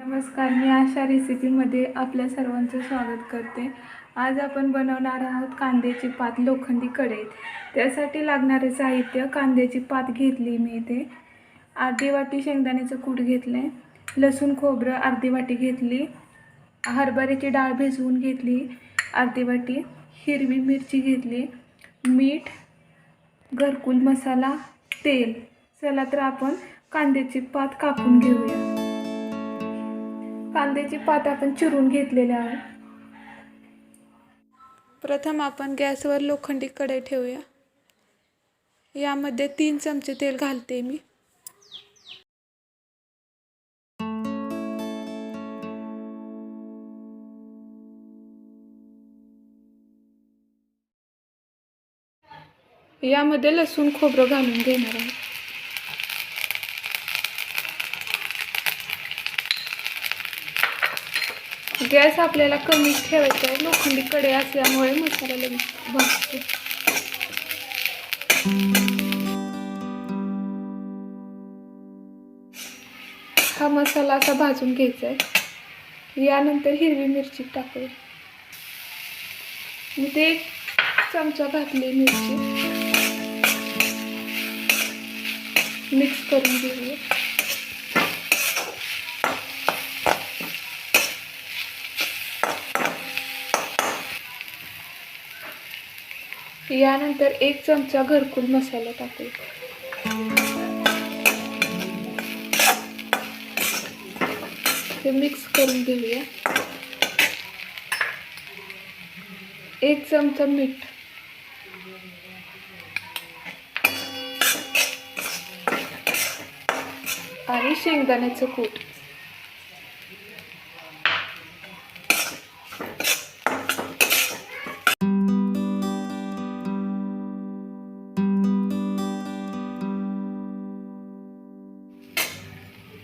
नमस्कार, मी आशा रेसिपीमध्ये आपल्या सर्वांचं स्वागत करते। आज आपण बनवणार आहोत कांद्याची पात लोखंडी कढईत। त्यासाठी लागणारे साहित्य: कांद्याची पात घेतली मी इथे, अर्धी वाटी शेंगदाण्याचं कूट घेतले, लसूण खोबरं अर्धी वाटी घेतली, हरभऱ्याची डाळ भिजवून घेतली अर्धी वाटी, हिरवी मिरची घेतली, मीठ, घरकुल मसाला, तेल। चला तर आपण कांद्याची पात कापून घेऊया। कांद्याची पात आपण चिरून घेतलेली आहे। प्रथम आपण गॅसवर लोखंडी कढई ठेवूया। यामध्ये 3 चमचे तेल घालते मी। यामध्ये लसूण खोबरं घालून घेणार आहे। गॅस आपल्याला कमी ठेवायचा आहे, लोखंडी कढई असल्यामुळे मसाला लगेच भाजतो। हा मसाला असा भाजून घ्यायचा आहे। यानंतर हिरवी मिरची टाकूया। मी ते 1 चमचा घातली मिरची, मिक्स करून घेऊया। यानंतर 1 चमचा घरकुल मसाला टाकूया। ते मिक्स करून घेऊया। 1 चमचा मीठ, आणि शेंगदाण्याचं कूट।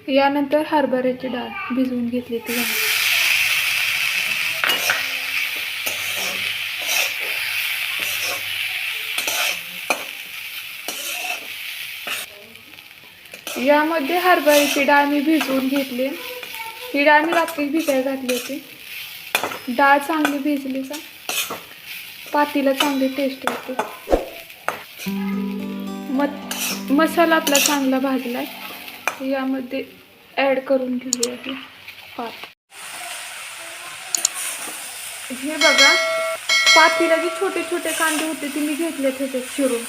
यानंतर हरभऱ्याची डाळ भिजवून घेतली ती घालू। यामध्ये हरभऱ्याची डाळ मी भिजवून घेतली। ही डाळ मी रात्री भिजायला घातली होती। डाळ चांगली भिजली का पातीला चांगली टेस्ट येते। मसाला आपला चांगला भाजलाय, यामध्ये ॲड करून घेऊया ही पात। हे बघा, पातीला जे छोटे छोटे कांदे होते ते मी घेतले होते चिरून।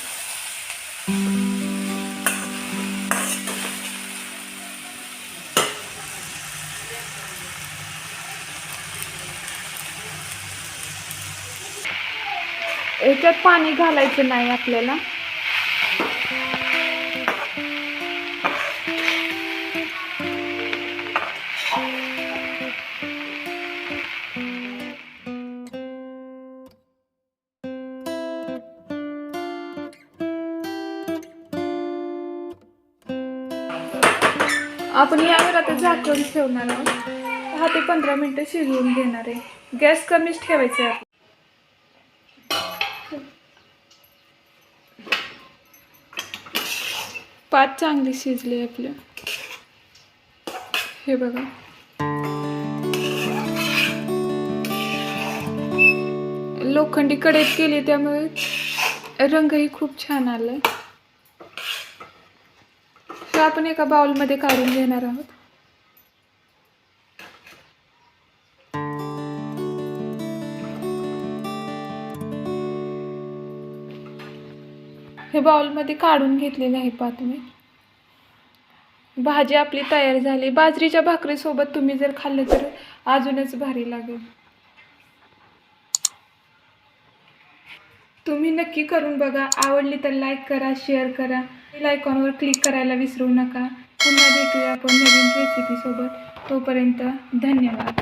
याच्यात पाणी घालायचं नाही आपल्याला। आपण यावर आता झाकण ठेवणार आहोत। 10 ते 15 मिनिटं शिजवून घेणार आहे। गॅस कमीच ठेवायचा आहे। पात चांगली शिजली आपली, हे बघा। लोखंडी कढईत केली त्यामुळे रंगही खूप छान आलाय। हे आपण एका बाउलमध्ये काढून घेणार आहोत। हे बाउलमध्ये काढून घेतलेले आहे पात मी। भाजी आपली तयार झाली। बाजरीच्या भाकरीसोबत तुम्ही जर खाल्लं तर अजूनच भारी लागेल। तुम्ही नक्की करून बघा। आवडली तर लाईक करा, शेअर करा, बेल आयकॉनवर क्लिक करायला विसरू नका। पुन्हा भेटूया आपण नवीन रेसिपी सोबत। तोपर्यंत धन्यवाद।